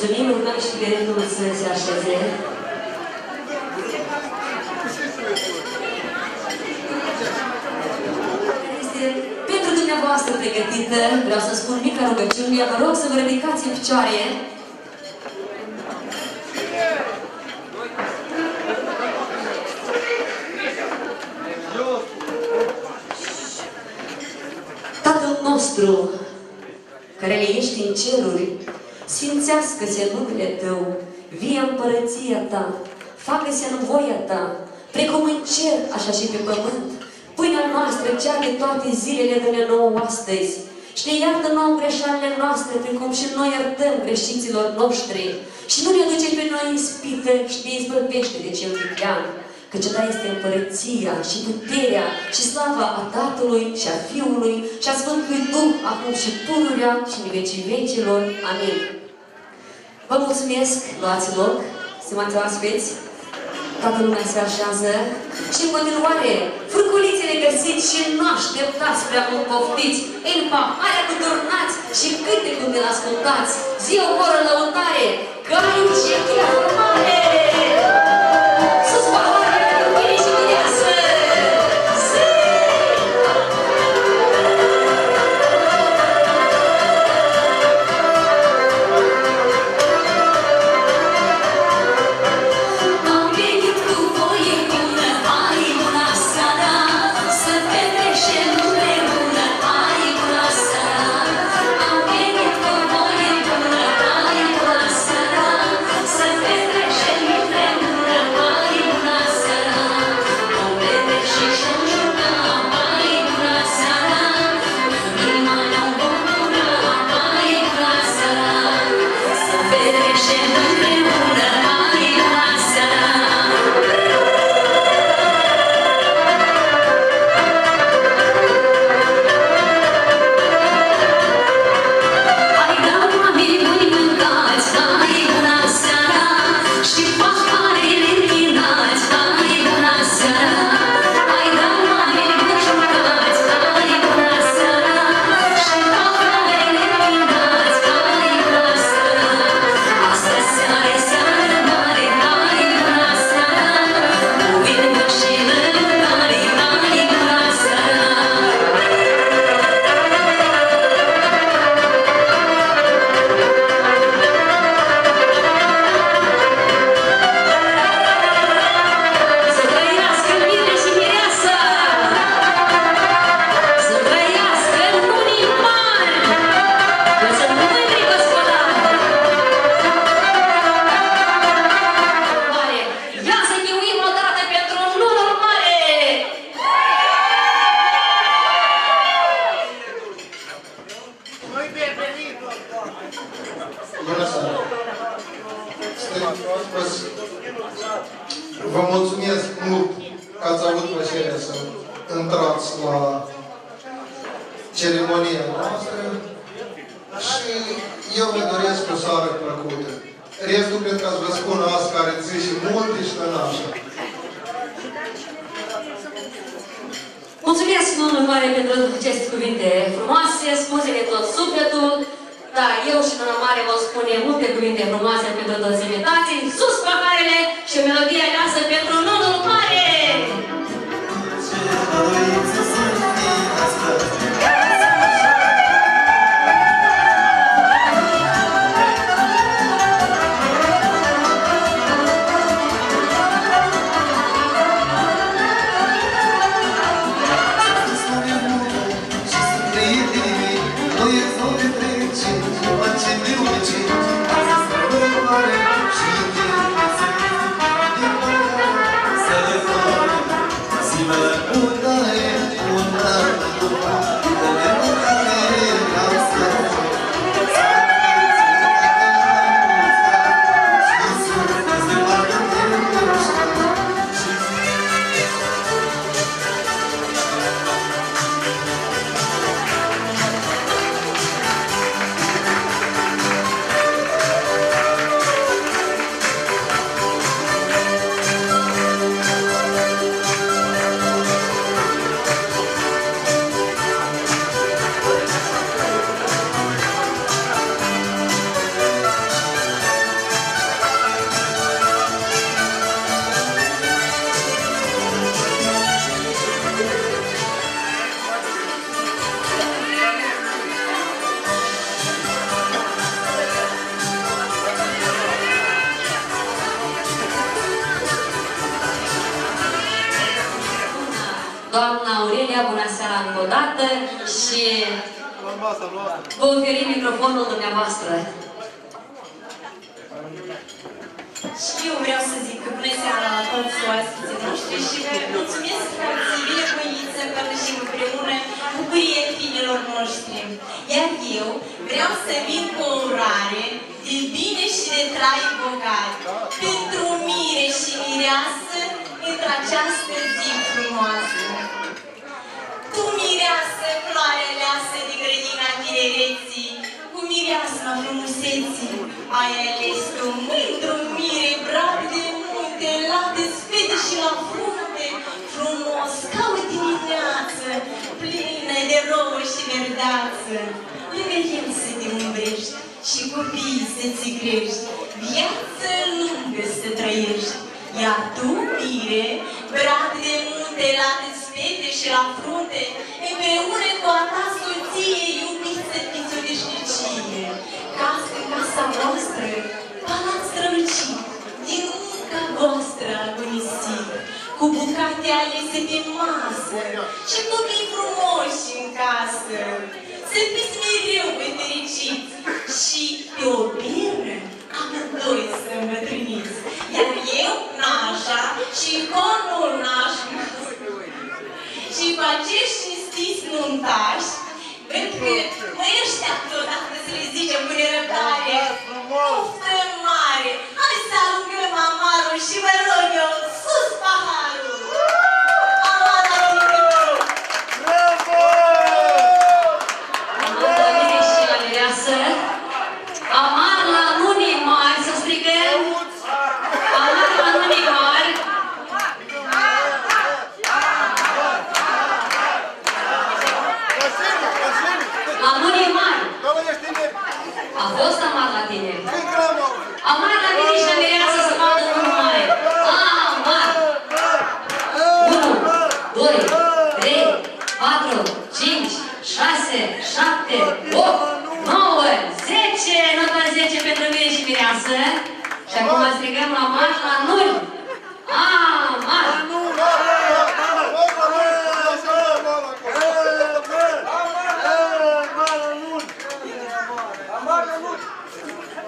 mulțumim, rugăm și clientul să se așeze. Este pentru dumneavoastră pregătită, vreau să spun mica rugăciune, vă rog să vă ridicați în picioare. Tatăl nostru, care le ești în ceruri, sfințească-se numele Tău, vie împărăția Ta, facă-se în voia Ta, precum în cer, așa și pe pământ. Pâinea noastră, cea de toate zilele, dă-ne nouă astăzi și ne iartă nouă greșalile noastre, precum și noi iertăm greșiților noștri. Și nu ne duce pe noi în ispită și ne izbăvește de cel viclean. Căci Ta este împărăția și puterea și slava a Tatălui și a Fiului și a Sfântului Duh, acum și pururea și în vecii vecilor. Amin. Vă mulțumesc, luați loc, stimați oaspeți, toată lumea se așează și în continuare, furculițele găsiți și nu așteptați prea mult poftiți, în paharea cu turnați și cântecul de ascultați, zi o oră lăutare, că aici e chiar mare! Sus paharea cu mine și mireasă! Vă mulțumesc mult că ați avut plăcerea să intrați la ceremonia noastră și eu vă doresc o seară plăcută. Restul cred că ați vă spun azi care ți și multe și tănașă. Mulțumesc, domnul Mare, pentru aceste cuvinte frumoase, spuse de tot sufletul. Da, eu și doamna Mare vă spune multe cuvinte frumoase pentru toți invitații. Sus paharele și o melodie aleasă pentru nunul Mare! Să doamna Aurelia, bună seara încă o dată și vă oferim microfonul dumneavoastră. Și eu vreau să zic că bună seara la toți oaspeții noștri și că mulțumesc că ați binevoit să împărtășim împreună bucurie fiilor noștri. Iar eu vreau să vin cu o urare de bine și de trai bogat pentru mire și mireasă într-această zi frumoasă. Tu, mireasă, floare aleasă de grădina tinereții, cu mireasma frumuseții, ai ales tu mândru mire, brab de munte, late sfede și la frunte, frumos ca o dimineață, plină de rouă și verdeață. Lângă el să te umbrești și copiii să-ți crești, viață lungă să trăiești. Iar tu, mire, brab de munte, late sfede și la frunte, împreună cu a ta soție, iubiță, fiți o veșnicie. Casa voastră, palat strălucit, din munca voastră agonisit, cu bucate alese pe masă și copii frumoși în casă. Să fiți mereu fericiți și pe o beră amândoi să îmbătrâniți. Iar eu, nașa, și conul naș, și cu acești cinstiți nuntași, văd că mă așteaptă odată să le zicem cu nerăbdare. Poftă mare! Hai să aruncăm amarul și vă rog eu, sus paharul! Amar la tine! Bravo! Amar la mine și la mireasă. Amar la nunii mari, să strigăm! Amar la nunii mari! La nunii mari! A fost amar la tine! Amar la mine și la mireasă să vadă nunii mari! Amar! 1, 2, 3, 4, 5, 6, 7, 8, 9, 10! Nota 10 pentru mine și mireasă! Și acum strigăm la marș la nuni! Amar!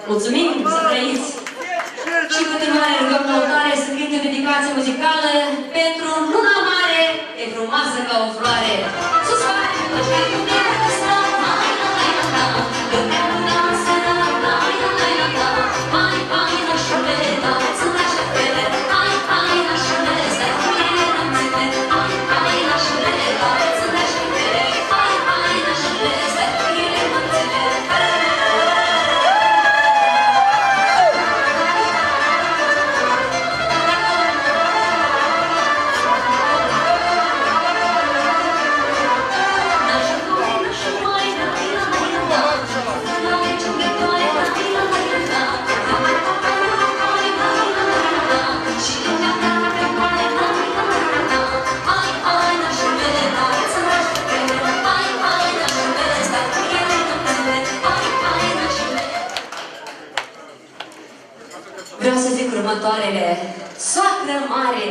Mulțumim să trăiți! Și în continuare rugăm lăutare să cânte dedicație muzicală pentru Luna Mare, e frumoasă ca o floare. Sus mare! Vreau să zic următoarele. Soacră mare,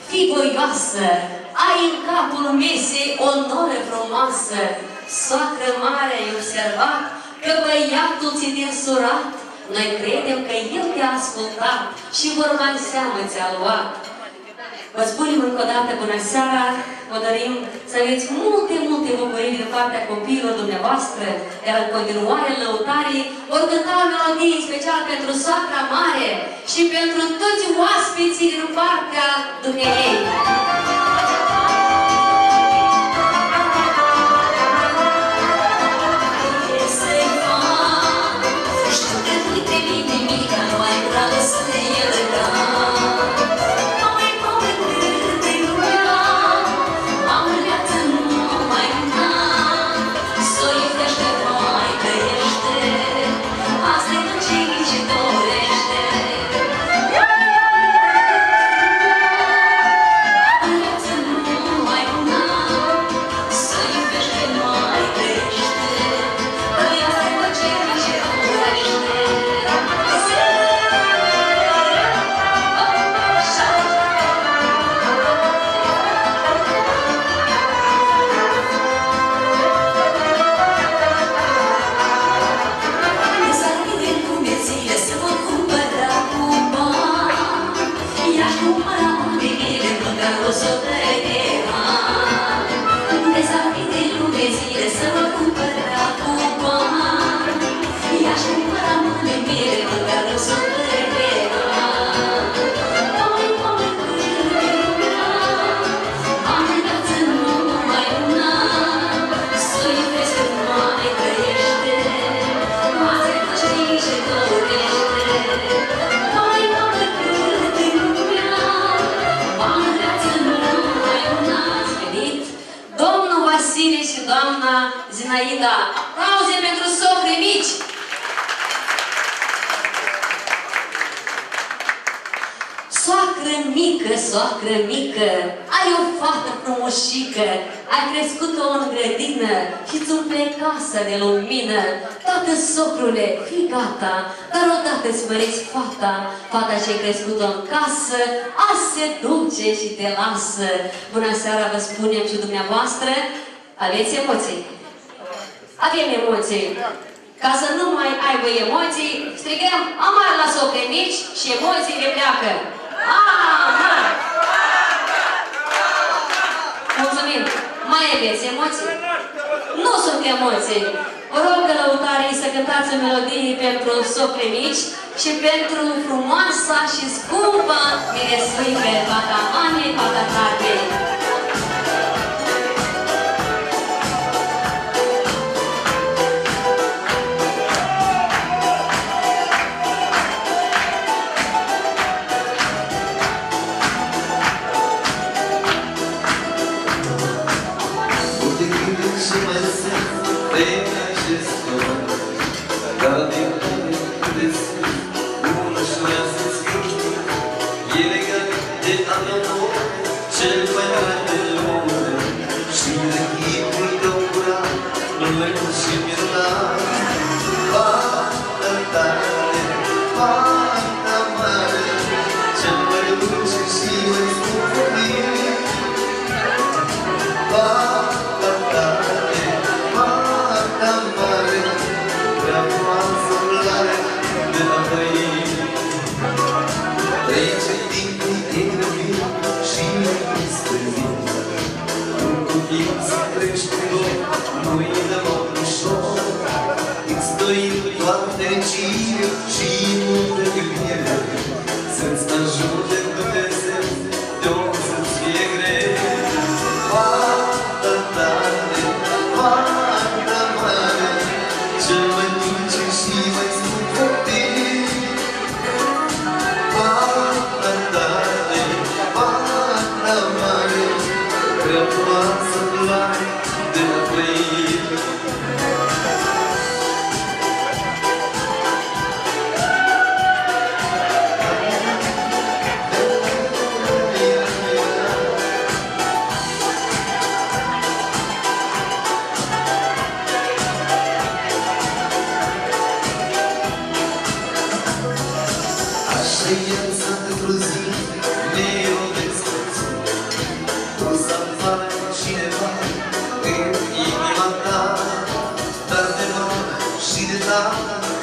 fii voioasă, ai în capul mesei o noră frumoasă. Soacră mare, ai observat că băiatul ți te-a însurat. Noi credem că el te-a ascultat și vorba în seamă ți-a luat. Vă spunem încă o dată bună seara, vă dorim să aveți multe, multe bucurii din partea copiilor dumneavoastră, iar în continuare lăutarii vor cânta o melodie special pentru soacra mare și pentru toți oaspeții din partea dumneei. lo so perderà. Desafii de lume zile să mă cumpăr acum. I-aș cumpăra mâine mie, măcar lo so perderà. Poi come cârpea, am viață numai una, să iubesc cât mai trăiește, azi știi ce dorește. Poi come cârpea, am viață numai una. Ați venit domnul Vasile și doamna Zinaida. Aplauze pentru socri mici! Soacră mică, ai o fată frumoșică, ai crescut-o în grădină și-ți umple casa de lumină. Tată, socrule, fii gata, dar odată-ți măriți fata, fata ce-ai crescut-o în casă, azi se duce și te lasă. Bună seara, vă spunem și dumneavoastră, aveți emoții? Avem emoții. Ca să nu mai aibă emoții, strigăm amar la socri mici și emoțiile pleacă. Amar! Mulțumim! Mai aveți emoții? Nu sunt emoții! Vă rog, lăutarii, să cântați o melodie pentru socri mici și pentru frumoasa și scumpă miresuică, fata Anei, fata Tatei.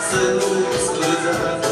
Să nu-ți